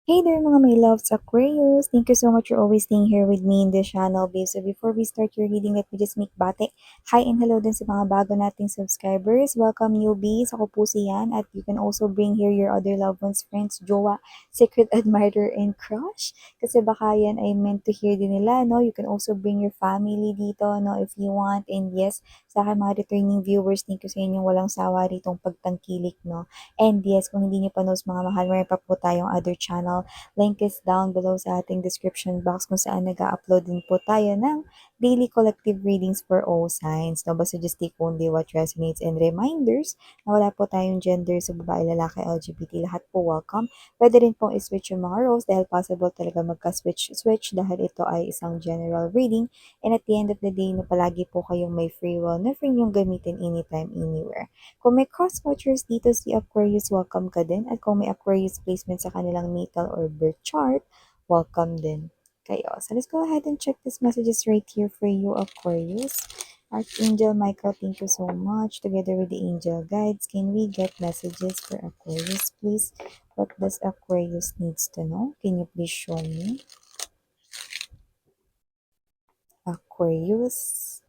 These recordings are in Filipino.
Hey there mga my loves Aquarius! Thank you so much for always staying here with me in this channel, babe. So before we start your reading, let me just make bate. Hi and hello din sa mga bago nating subscribers. Welcome newbies. Ako po si Yan at you can also bring here your other loved ones, friends, jowa, secret admirer, and crush. Kasi baka yan ay meant to hear din nila, no? You can also bring your family dito, no? If you want. And yes, sa akin mga returning viewers, thank you sa inyong walang sawa ritong pagtangkilik, no? And yes, kung hindi niyo pa knows mga mahal, mayroon pa po tayong other channel. Link is down below sa ating description box kung saan nag-upload din po tayo ng daily collective readings for all signs. No? Basta just take only what resonates and reminders na wala po tayong gender sa babae, lalaki, LGBT. Lahat po welcome. Pwede rin pong i-switch yung mga roles dahil possible talaga magka-switch dahil ito ay isang general reading. And at the end of the day, na palagi po kayong may free will na free yung gamitin anytime, anywhere. Kung may cross-watchers dito si Aquarius, welcome ka din. At kung may Aquarius placement sa kanilang natal or birth chart, welcome din kayo. So let's go ahead and check these messages right here for you, Aquarius. Archangel Michael, thank you so much. Together with the angel guides, can we get messages for Aquarius, please? What does Aquarius needs to know? Can you please show me? Aquarius.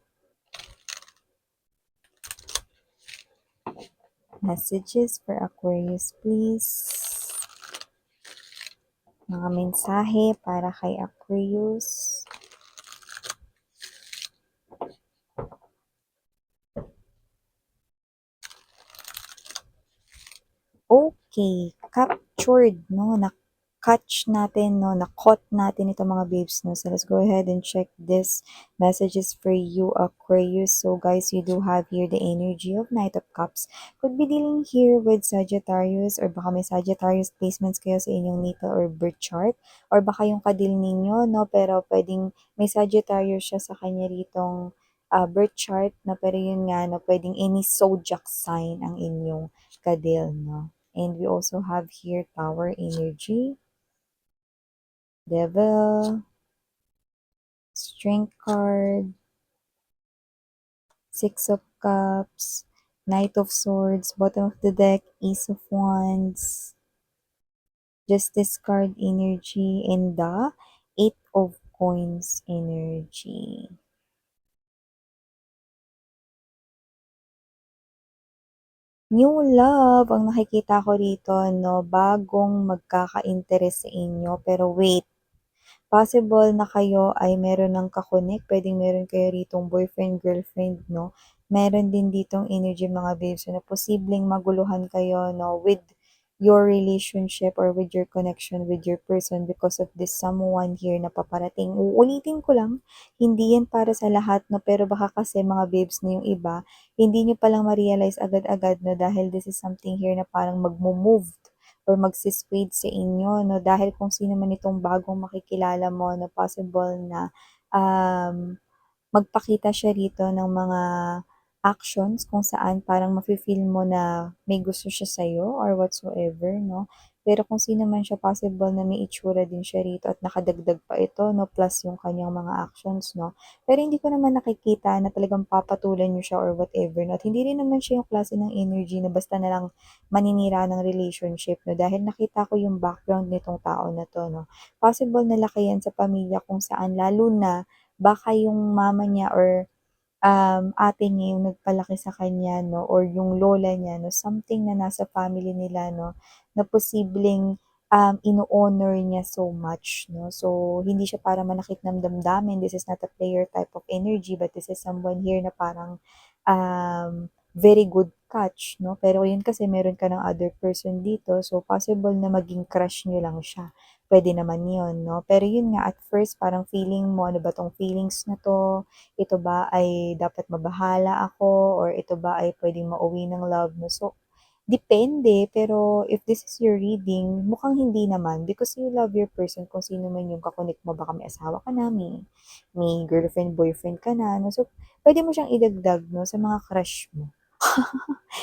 Messages for Aquarius, please. Mga mensahe para kay Aquarius. Okay, captured, no? Na-catch natin, no? Na-caught natin itong mga babes, no? So, let's go ahead and check this messages for you, Aquarius. So, guys, you do have here the energy of Knight of Cups. Could be dealing here with Sagittarius or baka may Sagittarius placements kayo sa inyong natal or birth chart or baka yung kadil ninyo, no? Pero pwedeng may Sagittarius siya sa kanya ritong birth chart na pero yun nga, no? Pwedeng any zodiac sign ang inyong kadil, no? And we also have here Tower energy, Devil, Strength card, Six of Cups, Knight of Swords, bottom of the deck, Ace of Wands, Justice card energy, and the Eight of Coins energy. New love ang nakikita ko rito, no? Bagong magkaka-interest sa inyo. Pero wait, possible na kayo ay meron ng kakonek, pwedeng meron kayo ritong boyfriend, girlfriend, no? Meron din ditong energy mga babes, so na posibleng maguluhan kayo, no, with your relationship or with your connection with your person because of this someone here na paparating. Uulitin ko lang, hindi yan para sa lahat, no, pero baka kasi mga babes na yung iba, hindi nyo palang ma-realize agad-agad, no, dahil this is something here na parang magmo-move or magsiswade sa inyo, no? Dahil kung sino man itong bagong makikilala mo, no, possible na um, magpakita siya rito ng mga actions kung saan parang mafe-feel mo na may gusto siya sa'yo or whatsoever, no? Pero kung sino man siya, possible na may itsura din siya rito at nakadagdag pa ito, no? Plus yung kanyang mga actions, no? Pero hindi ko naman nakikita na talagang papatulan niyo siya or whatever, no? At hindi rin naman siya yung klase ng energy na basta na lang maninira ng relationship, no? Dahil nakita ko yung background nitong tao na to, no? Possible na laki yan sa pamilya kung saan lalo na baka yung mama niya or ate niya yung nagpalaki sa kanya, no, or yung lola niya, no, something na nasa family nila, no, na posibleng ino-honor niya so much, no. So, hindi siya para manakit ng damdamin. This is not a player type of energy, but this is someone here na parang very good catch, no. Pero yun kasi meron ka ng other person dito, so possible na maging crush niyo lang siya. Pwede naman yun, no. Pero yun nga, at first, parang feeling mo, ano ba tong feelings na to? Ito ba ay dapat mabahala ako or ito ba ay pwedeng mauwi ng love mo? So, depende, pero if this is your reading, mukhang hindi naman because you love your person kung sino man yung kakonek mo. Baka may asawa ka na, may girlfriend, boyfriend ka na, no? So, pwede mo siyang idagdag, no, sa mga crush mo.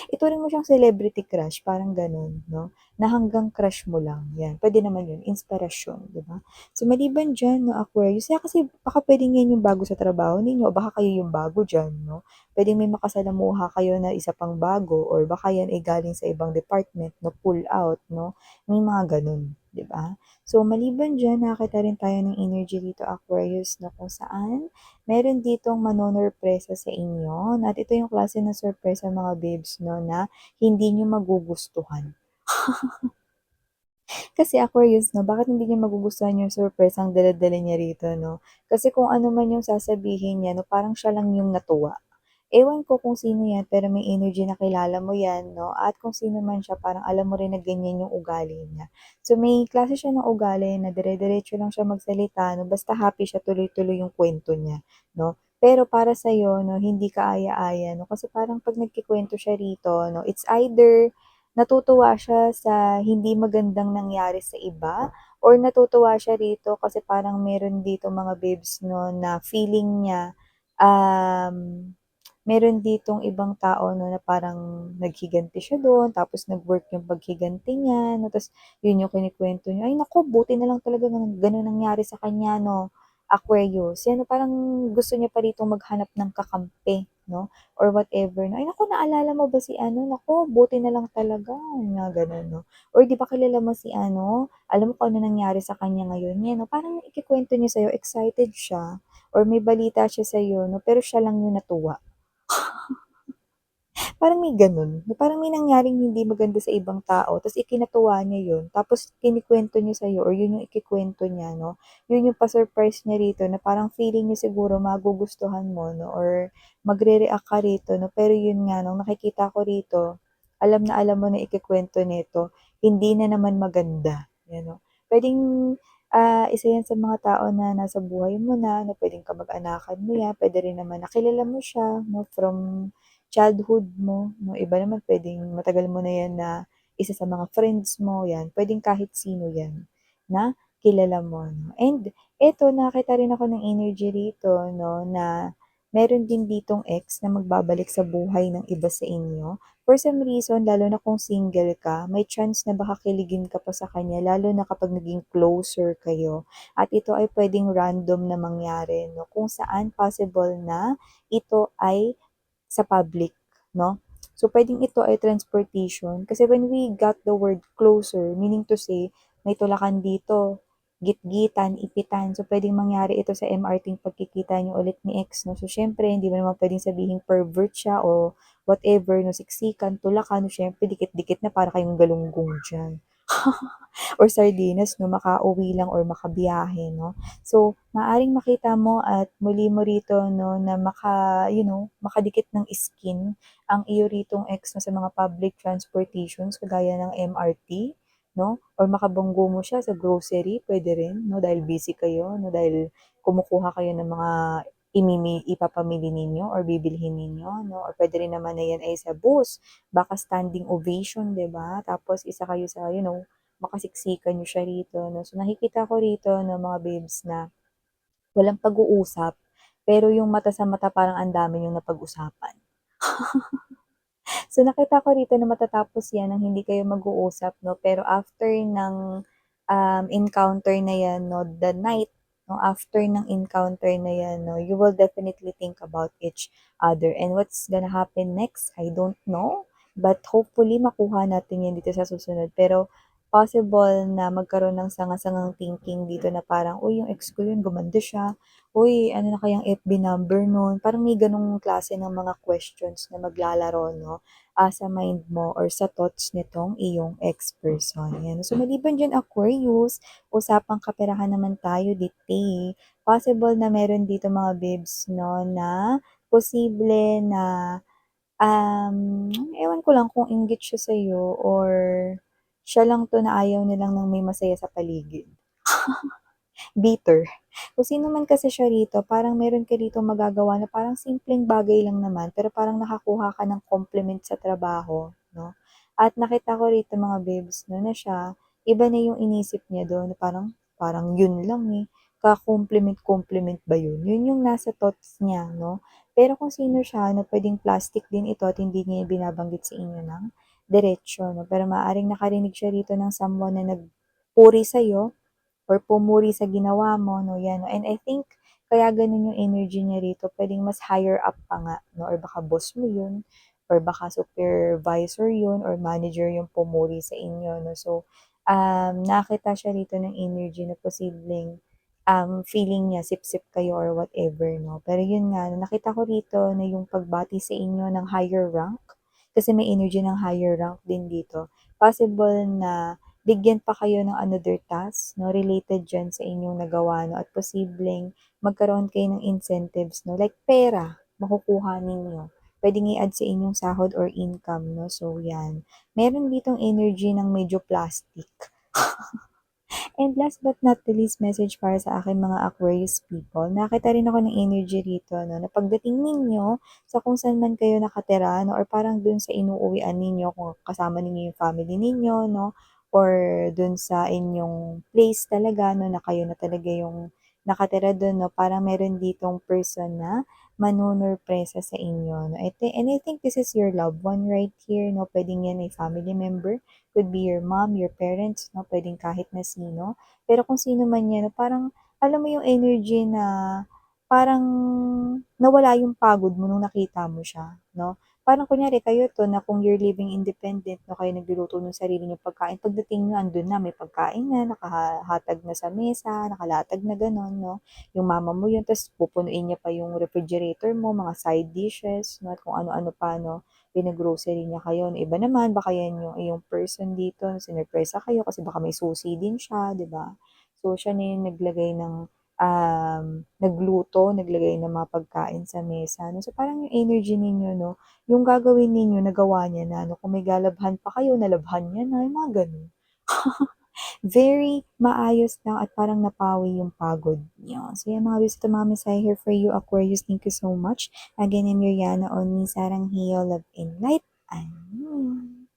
Ituring mo siyang celebrity crush, parang ganun, no? Na hanggang crush mo lang, yan. Pwede naman yun, inspirasyon, di ba? So, maliban dyan, no, Aquarius, kaya kasi baka pwedeng yan yung bago sa trabaho ninyo, o baka kayo yung bago dyan, no? Pwedeng may makasalamuha kayo na isa pang bago, or baka yan ay galing sa ibang department, no? Pull out, no? May mga ganun. 'di ba? So, maliban diyan nakakita rin tayo ng energy dito Aquarius 'no, kung saan meron ditong manonorpresa sa inyo at ito yung klase ng surpresa mga babes 'no, na hindi niyo magugustuhan. Kasi Aquarius 'no, bakit hindi niya magugustuhan yung surprise ang dala-dala niya rito 'no? Kasi kung ano man yung sasabihin niya 'no, parang siya lang yung natuwa. Ewan ko kung sino yan, pero may energy na kilala mo yan 'no, at kung sino man siya parang alam mo rin na ganyan yung ugali niya. So, may klase siya ng ugali na dire-diretso lang siya magsalita 'no, basta happy siya tuloy-tuloy yung kwento niya 'no. Pero para sa'yo 'no, hindi ka aya-aya 'no, kasi parang 'pag nagkukuwento siya rito 'no, it's either natutuwa siya sa hindi magandang nangyari sa iba or natutuwa siya rito kasi parang meron dito mga babes 'no, na feeling niya, um, meron ditong ibang tao 'no, na parang naghiganti siya do'n tapos nag-work yung paghiganti niya 'no, ta's yun yung kinukuwento niya, "Ay naku, buti na lang talaga gano'n nangyari sa kanya 'no." Aquarius, yan parang gusto niya pa ritong maghanap ng kakampi 'no, or whatever na, "Ay naku, naalala mo ba si ano, naku buti na lang talaga." Yung mga gano'n 'no. Or, "Di ba kilala mo si ano, alam mo kung ano nangyari sa kanya ngayon?" Yan 'no, parang ikukuwento niya sa'yo, excited siya or may balita siya sa'yo 'no, pero siya lang yung natuwa. Parang may gano'n, na parang may nangyaring hindi maganda sa ibang tao ta's ikinatuwa niya 'yun, tapos kinukuwento niya sa'yo or 'yun yung ikukuwento niya 'no, 'yun yung pa-surprise niya rito na parang feeling niya siguro magugustuhan mo 'no or magre-react ka rito 'no, pero 'yun nga nung nakikita ko rito, alam na alam mo na ikukuwento nito, hindi na naman maganda, 'yan 'no. Puwedeng, isa 'yan sa mga tao na nasa buhay mo na puwedeng kamag-anakan mo 'yan, puwede rin naman na kilala mo siya 'no, from childhood mo 'no, iba naman puwedeng matagal mo na 'yan na isa sa mga friends mo, 'yan. Puwedeng kahit sino 'yan na kilala mo 'no. And eto nakakita rin ako ng energy rito 'no, na meron din ditong ex na magbabalik sa buhay ng iba sa inyo. For some reason, lalo na kung single ka, may chance na baka kiligin ka pa sa kanya lalo na kapag naging closer kayo. At ito ay puwedeng random na mangyari 'no, kung saan possible na ito ay sa public, 'no? So, puwedeng ito ay transportation kasi when we got the word closer, meaning to say, may tulakan dito, gitgitan, ipitan. So, puwedeng mangyari ito sa MRT pagkikita niyo ulit ni ex, 'no? So, siyempre hindi mo naman puwedeng sabihing pervert siya o whatever 'no, siksikan, tulakan, siyempre dikit-dikit na para kayong galunggong diyan. Or sardinas 'no, makauwi lang or makabiyahe 'no. So, maaaring makita mo at muli mo rito 'no, na makadikit ng skin ang iyo ritong ex 'no, sa mga public transportations kagaya ng MRT 'no, or makabanggo mo siya sa grocery, puwede rin 'no, dahil busy kayo 'no, dahil kumukuha kayo ng mga ipapamili ninyo or bibilhin ninyo 'no, or puwede rin naman na 'yan ay sa bus, baka standing ovation 'di ba, tapos isa kayo sa makasiksikan niyo siya rito 'no. So, nakikita ko rito 'no mga babes na walang pag-uusap, pero yung mata sa mata parang ang dami niyong napag-usapan. So, nakita ko rito na matatapos 'yan ng hindi kayo mag-uusap 'no, pero after ng, encounter na 'yan 'no, the night 'no, after ng encounter na 'yan 'no, you will definitely think about each other and what's gonna happen next, I don't know, but hopefully makuha natin 'yan dito sa susunod. Pero possible na magkaroon ng sanga-sangang thinking dito na parang, "Uy, yung ex ko yun gumanda siya. Uy, ano na kayang FB number nun?" Parang may gano'ng klase ng mga questions na maglalaro 'no, sa mind mo or sa thoughts nitong iyong ex-person, 'yan. So, maliban diyan Aquarius, usapang kaperahan naman tayo dite. Possible na meron dito mga babes 'no, na posible na, ewan ko lang kung inggit siya sa'yo or siya lang 'to na ayaw niya lang ng may masaya sa paligid. Bitter. Kung sino man kasi siya rito, parang meron ka ditong magagawa na parang simpleng bagay lang naman, pero parang nakakuha ka ng compliment sa trabaho, 'no? At nakita ko rito mga babes 'no, na siya, iba na yung inisip niya dun, parang parang yun lang, eh, ka-compliment-compliment ba yun? Yun yung nasa thoughts niya, 'no? Pero kung sino siya 'no, puwedeng plastic din ito at hindi niya binabanggit sa inyo ng diretso 'no, pero maaaring nakarinig siya rito ng someone na nagpuri sa'yo or pumuri sa ginawa mo 'no, 'yan. And I think kaya gano'n yung energy niya rito, puwedeng mas higher up pa nga 'no, or baka boss mo 'yun, or baka supervisor 'yun, or manager yung pumuri sa inyo 'no. So, nakita siya rito ng energy na posibleng, feeling niya sip-sip kayo or whatever 'no. Pero yun nga, nakita ko rito na yung pagbati sa inyo ng higher rank, kasi may energy ng higher rank din dito. Possible na bigyan pa kayo ng another task 'no, related diyan sa inyong nagawa 'no, at posibleng magkaroon kayo ng incentives 'no, like pera makukuha ninyo. Puwedeng i-add sa inyong sahod or income 'no, so 'yan. Meron ditong energy ng medyo plastic. And last but not the least message para sa aking mga Aquarius people, nakita rin ako ng energy rito 'no, na pagdating ninyo sa kung saan man kayo nakatira 'no, or parang dun sa inuuwian ninyo kung kasama ninyo yung family ninyo 'no, or dun sa inyong place talaga 'no, na kayo na talaga yung nakatira dun 'no, parang meron ditong person na manunurpresa sa inyo 'no. And I think this is your loved one right here 'no, puwedeng yan ay family member, could be your mom, your parents 'no, puwedeng kahit na sino. Pero kung sino man 'yan 'no, parang alam mo yung energy na parang nawala yung pagod mo nung nakita mo siya 'no. Parang kunyari kayo 'to na kung you're living independent 'no, kayo nagluluto ng sarili niyong pagkain, pagdating niyo andun na, may pagkain na, nakahatag na sa mesa, nakalatag na gano'n 'no. Yung mama mo yun, ta's pupunuin niya pa yung refrigerator mo, mga side dishes 'no, at kung ano-ano pa 'no. Pinag-grocery niya kayo. Na iba naman baka 'yan yung iyong person dito na sinurpresa kayo kasi baka may susi din siya, 'di ba? So, siya na yung naglagay ng, nagluto, naglagay ng mga pagkain sa mesa 'no. So, parang yung energy ninyo 'no, yung gagawin ninyo nagawa niya na 'no, kung may lalabhan pa kayo, nalabhan niya na, yung mga gano'n. Very maayos lang at parang napawi yung pagod niyo. So, yan mga gusto mga mensahe here for you, Aquarius. Thank you so much. Again, I'm Yuriana Oni, Sarang Heal, Love and Light. Ayun.